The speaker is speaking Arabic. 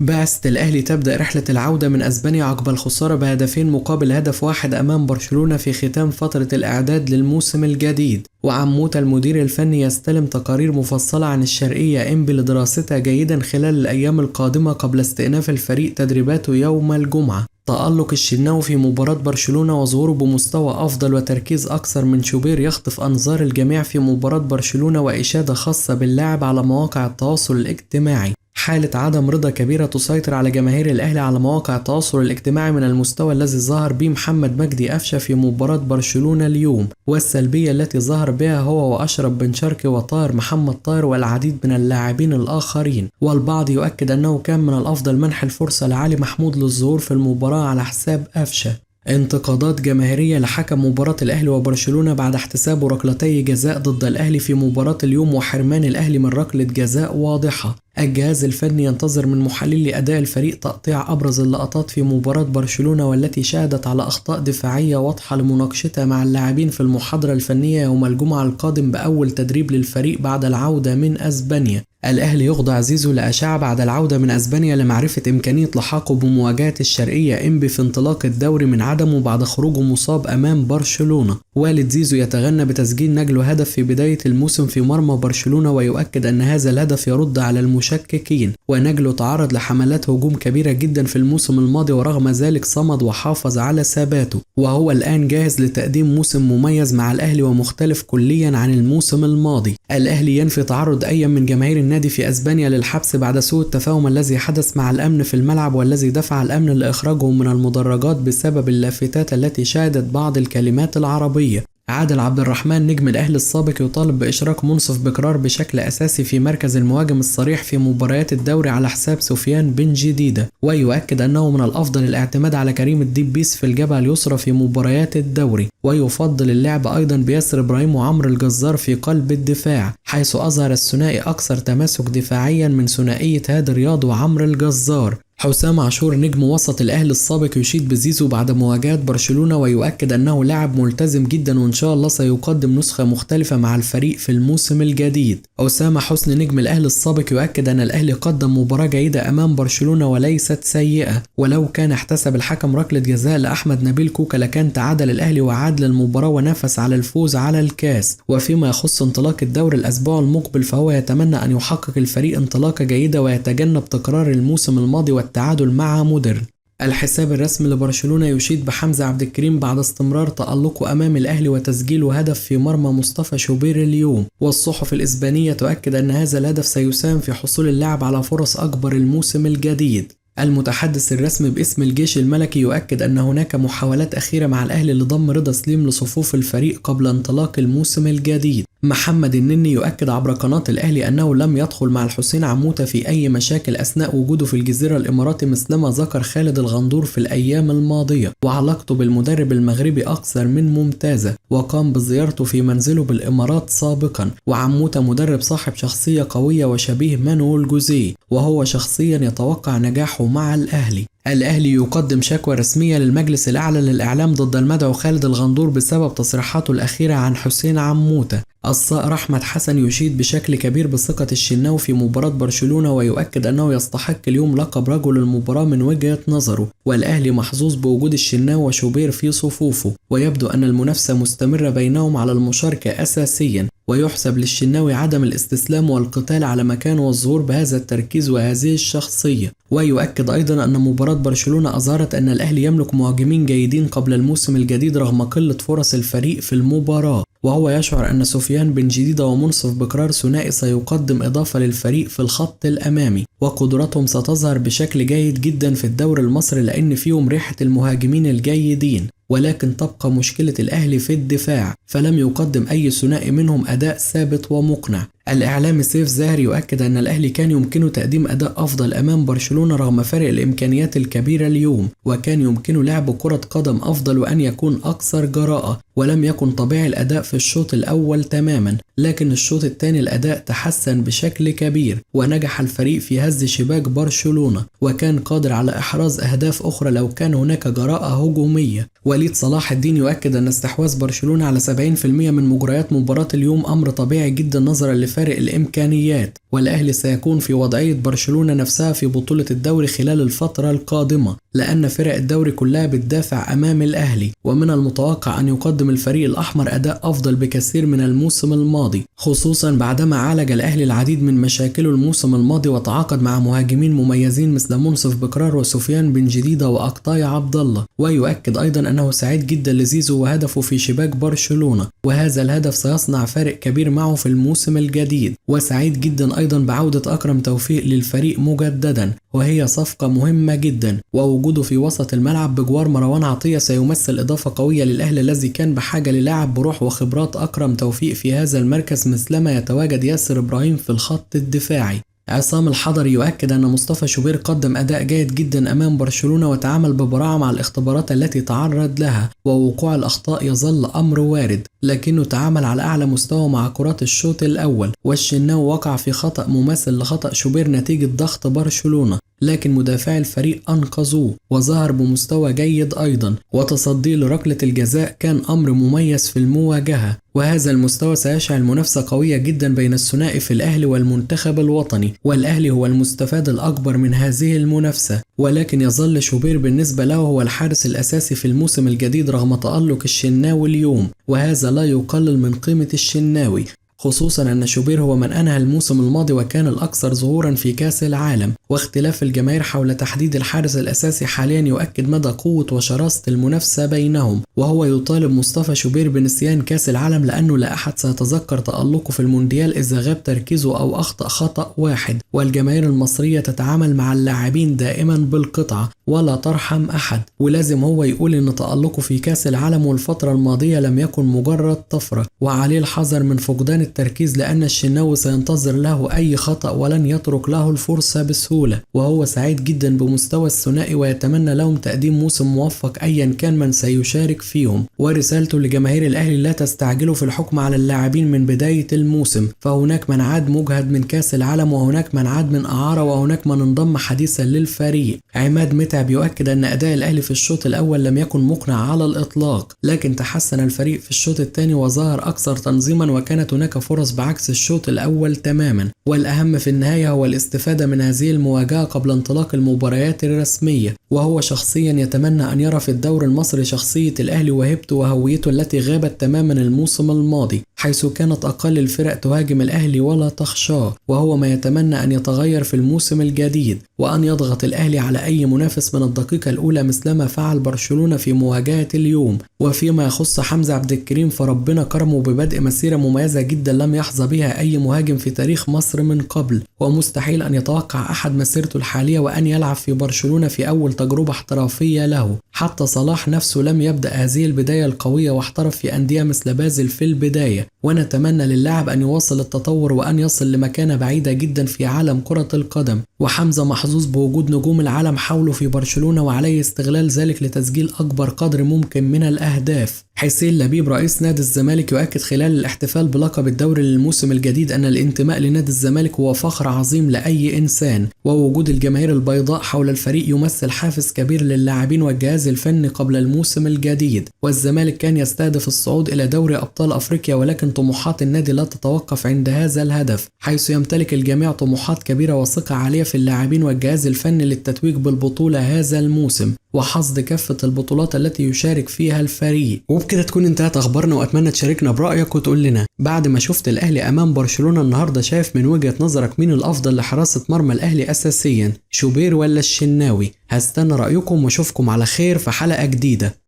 بعثة الأهلي تبدأ رحلة العودة من أسبانيا عقب الخسارة بهدفين مقابل هدف واحد أمام برشلونة في ختام فترة الإعداد للموسم الجديد. وعموتة المدير الفني يستلم تقارير مفصلة عن الشرقية إنبي لدراستها جيدا خلال الأيام القادمة قبل استئناف الفريق تدريباته يوم الجمعة. تألق الشناوي في مباراة برشلونة وظهوره بمستوى أفضل وتركيز أكثر من شوبير يخطف أنظار الجميع في مباراة برشلونة، وإشادة خاصة باللاعب على مواقع التواصل الاجتماعي. حالة عدم رضا كبيرة تسيطر على جماهير الأهلي على مواقع التواصل الاجتماعي من المستوى الذي ظهر به محمد مجدي قفشة في مباراة برشلونة اليوم، والسلبية التي ظهر بها هو وأشرف بن شرقي وطاهر محمد طاهر والعديد من اللاعبين الآخرين. والبعض يؤكد أنه كان من الأفضل منح الفرصة لعلي محمود للظهور في المباراة على حساب قفشة. انتقادات جماهيرية لحكم مباراة الأهلي وبرشلونة بعد احتساب ركلتي جزاء ضد الأهلي في مباراة اليوم وحرمان الأهلي من ركلة جزاء واضحة. الجهاز الفني ينتظر من محللي أداء الفريق تقطيع أبرز اللقطات في مباراة برشلونة والتي شهدت على أخطاء دفاعية واضحة لمناقشتها مع اللاعبين في المحاضرة الفنية يوم الجمعة القادم بأول تدريب للفريق بعد العودة من أسبانيا. الأهلي يخضع زيزو لأشعة بعد العودة من أسبانيا لمعرفة إمكانية لحاقه بمواجهة الشرقية إنبي في انطلاق الدوري من عدمه بعد خروجه مصاب أمام برشلونة. والد زيزو يتغنى بتسجيل نجله هدف في بداية الموسم في مرمى برشلونة، ويؤكد أن هذا الهدف يرد على المشككين، ونجله تعرض لحملات هجوم كبيرة جدا في الموسم الماضي ورغم ذلك صمد وحافظ على ثباته، وهو الآن جاهز لتقديم موسم مميز مع الأهلي ومختلف كليا عن الموسم الماضي. الأهلي ينفي تعرض أي من جماهير النادي في أسبانيا للحبس بعد سوء التفاهم الذي حدث مع الأمن في الملعب والذي دفع الأمن لإخراجهم من المدرجات بسبب اللافتات التي شهدت بعض الكلمات العربية. عادل عبد الرحمن نجم الأهلي السابق يطالب بإشراك منصف بكرار بشكل أساسي في مركز المهاجم الصريح في مباريات الدوري على حساب سفيان بن جديدة، ويؤكد أنه من الأفضل الاعتماد على كريم الدبيس في الجبهة اليسرى في مباريات الدوري، ويفضل اللعب أيضا بياسر إبراهيم وعمرو الجزار في قلب الدفاع، حيث أظهر الثنائي أكثر تماسك دفاعيا من ثنائية هادي رياض وعمرو الجزار. حسام عاشور نجم وسط الأهلي السابق يشيد بزيزو بعد مواجهة برشلونة، ويؤكد أنه لاعب ملتزم جدا وإن شاء الله سيقدم نسخة مختلفة مع الفريق في الموسم الجديد. أسامة حسني نجم الأهلي السابق يؤكد أن الأهلي قدم مباراة جيدة أمام برشلونة وليست سيئة، ولو كان احتسب الحكم ركلة جزاء لأحمد نبيل كوكا لكان تعادل الأهلي وعاد للمباراة ونافس على الفوز على الكاس. وفيما يخص انطلاق الدوري الأسبوع المقبل فهو يتمنى أن يحقق الفريق انطلاقة جيدة ويتجنب تكرار الموسم الماضي والتعادل مع مودرن. الحساب الرسمي لبرشلونة يشيد بحمزة عبد الكريم بعد استمرار تألقه أمام الأهلي وتسجيله هدف في مرمى مصطفى شوبير اليوم، والصحف الإسبانية تؤكد أن هذا الهدف سيساهم في حصول اللاعب على فرص أكبر الموسم الجديد. المتحدث الرسمي باسم الجيش الملكي يؤكد أن هناك محاولات أخيرة مع الأهلي لضم رضا سليم لصفوف الفريق قبل انطلاق الموسم الجديد. محمد النني يؤكد عبر قناة الأهلي أنه لم يدخل مع الحسين عموتة في أي مشاكل أثناء وجوده في الجزيرة الإماراتي مثلما ذكر خالد الغندور في الأيام الماضية، وعلاقته بالمدرب المغربي أكثر من ممتازة، وقام بزيارته في منزله بالإمارات سابقا. وعموتة مدرب صاحب شخصية قوية وشبيه مانويل جوزيه، وهو شخصيا يتوقع نجاحه مع الأهلي. الأهلي يقدم شكوى رسمية للمجلس الأعلى للإعلام ضد المدعو خالد الغندور بسبب تصريحاته الأخيرة عن حسين عموتة. الصقر أحمد حسن يشيد بشكل كبير بثقة الشناوي في مباراة برشلونة، ويؤكد أنه يستحق اليوم لقب رجل المباراة من وجهة نظره، والأهلي محظوظ بوجود الشناوي وشوبير في صفوفه، ويبدو أن المنافسة مستمرة بينهم على المشاركة أساسيا، ويحسب للشناوي عدم الاستسلام والقتال على مكانه والظهور بهذا التركيز وهذه الشخصية. ويؤكد أيضا أن مباراة برشلونة أظهرت أن الأهلي يملك مهاجمين جيدين قبل الموسم الجديد رغم قلة فرص الفريق في المباراة، وهو يشعر أن سفيان بن جديدة ومنصف بكرار ثنائي سيقدم إضافة للفريق في الخط الأمامي، وقدراتهم ستظهر بشكل جيد جدا في الدوري المصري لأن فيهم ريحة المهاجمين الجيدين. ولكن تبقى مشكلة الأهلي في الدفاع، فلم يقدم أي ثنائي منهم أداء ثابت ومقنع. الإعلامي سيف زاهر يؤكد أن الأهلي كان يمكنه تقديم أداء أفضل أمام برشلونة رغم فرق الإمكانيات الكبيرة اليوم، وكان يمكنه لعب كرة قدم أفضل وأن يكون أكثر جراءة، ولم يكن طبيعي الأداء في الشوط الأول تماما، لكن الشوط الثاني الأداء تحسن بشكل كبير ونجح الفريق في هز شباك برشلونة، وكان قادر على إحراز أهداف أخرى لو كان هناك جراءة هجومية. وليد صلاح الدين يؤكد أن استحواذ برشلونة على 70% من مجريات مباراة اليوم أمر طبيعي جدا نظرا لفارق الإمكانيات، والأهلي سيكون في وضعية برشلونة نفسها في بطولة الدوري خلال الفترة القادمة، لأن فرق الدوري كلها بتدافع أمام الأهلي، ومن المتوقع أن يقدم الفريق الأحمر أداء أفضل بكثير من الموسم الماضي، خصوصا بعدما عالج الأهلي العديد من مشاكله الموسم الماضي وتعاقد مع مهاجمين مميزين مثل منصف بكرار وسفيان بن جديدة وأقطاي عبد الله. ويؤكد أيضا أنه سعيد جدا لزيزو وهدفه في شباك برشلونة، وهذا الهدف سيصنع فارق كبير معه في الموسم الجديد. وسعيد جدا أيضا بعودة أكرم توفيق للفريق مجددا، وهي صفقة مهمة جدا، ووجوده في وسط الملعب بجوار مروان عطية سيمثل إضافة قوية للأهلي الذي كان بحاجة للاعب بروح وخبرات أكرم توفيق في هذا المركز مثلما يتواجد ياسر إبراهيم في الخط الدفاعي. عصام الحضري يؤكد أن مصطفى شوبير قدم أداء جيد جدا أمام برشلونة وتعامل ببراعة مع الاختبارات التي تعرض لها، ووقوع الأخطاء يظل أمر وارد، لكنه تعامل على أعلى مستوى مع كرات الشوط الأول. والشناوي وقع في خطأ مماثل لخطأ شوبير نتيجة ضغط برشلونة، لكن مدافعي الفريق أنقذوه وظهر بمستوى جيد أيضا، وتصديه لركلة الجزاء كان أمر مميز في المواجهة. وهذا المستوى سيشعل منافسة قوية جدا بين الثنائي في الأهلي والمنتخب الوطني، والأهلي هو المستفاد الأكبر من هذه المنافسة، ولكن يظل شوبير بالنسبة له هو الحارس الأساسي في الموسم الجديد رغم تألق الشناوي اليوم، وهذا لا يقلل من قيمة الشناوي، خصوصا أن شوبير هو من أنهى الموسم الماضي وكان الأكثر ظهورا في كأس العالم. واختلاف الجماهير حول تحديد الحارس الأساسي حاليا يؤكد مدى قوة وشراسة المنافسة بينهم، وهو يطالب مصطفى شوبير بنسيان كأس العالم لأنه لا أحد سيتذكر تألقه في المونديال إذا غاب تركيزه أو أخطأ خطأ واحد. والجماهير المصرية تتعامل مع اللاعبين دائما بالقطعة ولا ترحم أحد، ولازم هو يقول إن تألقه في كأس العالم والفترة الماضية لم يكن مجرد طفرة، وعليه الحذر من فقدان التركيز لأن الشناوي سينتظر له أي خطأ ولن يترك له الفرصة بسهولة. وهو سعيد جدا بمستوى الثنائي ويتمنى لهم تقديم موسم موفق أيا كان من سيشارك فيهم. ورسالته لجماهير الأهلي لا تستعجلوا في الحكم على اللاعبين من بداية الموسم، فهناك من عاد مجهد من كأس العالم، وهناك من عاد من إعارة، وهناك من انضم حديثا للفريق. عماد متعب يؤكد أن أداء الأهلي في الشوط الأول لم يكن مقنع على الإطلاق، لكن تحسن الفريق في الشوط الثاني وظهر أكثر تنظيما، وكانت هناك فرص بعكس الشوط الأول تماما. والأهم في النهاية هو الاستفادة من هذه المواجهة قبل انطلاق المباريات الرسمية. وهو شخصيا يتمنى أن يرى في الدوري المصري شخصية الأهلي وهيبته وهويته التي غابت تماما الموسم الماضي، حيث كانت أقل الفرق تهاجم الأهلي ولا تخشاه، وهو ما يتمنى أن يتغير في الموسم الجديد، وأن يضغط الأهلي على أي منافس من الدقيقة الأولى مثلما فعل برشلونة في مواجهة اليوم. وفيما يخص حمزة عبد الكريم فربنا كرمه ببدء مسيرة مميزة جدا لم يحظى بها أي مهاجم في تاريخ مصر من قبل، ومستحيل أن يتوقع أحد مسيرته الحالية وأن يلعب في برشلونة في أول تجربة احترافية له. حتى صلاح نفسه لم يبدأ هذه البداية القوية واحترف في أندية مثل بازل في البداية، ونتمنى للاعب أن يواصل التطور وأن يصل لمكانة بعيدة جدا في عالم كرة القدم. وحمزة محظوظ بوجود نجوم العالم حوله في برشلونة، وعليه استغلال ذلك لتسجيل أكبر قدر ممكن من الأهداف. حسين لبيب رئيس نادي الزمالك يؤكد خلال الاحتفال بلقب الدوري للموسم الجديد أن الانتماء لنادي الزمالك هو فخر عظيم لأي إنسان، ووجود الجماهير البيضاء حول الفريق يمثل حافز كبير للاعبين والجهاز الفني قبل الموسم الجديد. والزمالك كان يستهدف الصعود إلى دوري أبطال أفريقيا، ولكن طموحات النادي لا تتوقف عند هذا الهدف، حيث يمتلك الجميع طموحات كبيرة وثقة عالية في اللاعبين والجهاز الفني للتتويج بالبطولة هذا الموسم وحصد كافة البطولات التي يشارك فيها الفريق. وبكده تكون انتهت أخبارنا، وأتمنى تشاركنا برأيك وتقول لنا بعد ما شفت الأهلي أمام برشلونة النهاردة شايف من وجهة نظرك مين الأفضل لحراسة مرمى الأهلي أساسيا، شوبير ولا الشناوي؟ هستنى رأيكم واشوفكم على خير في حلقة جديدة.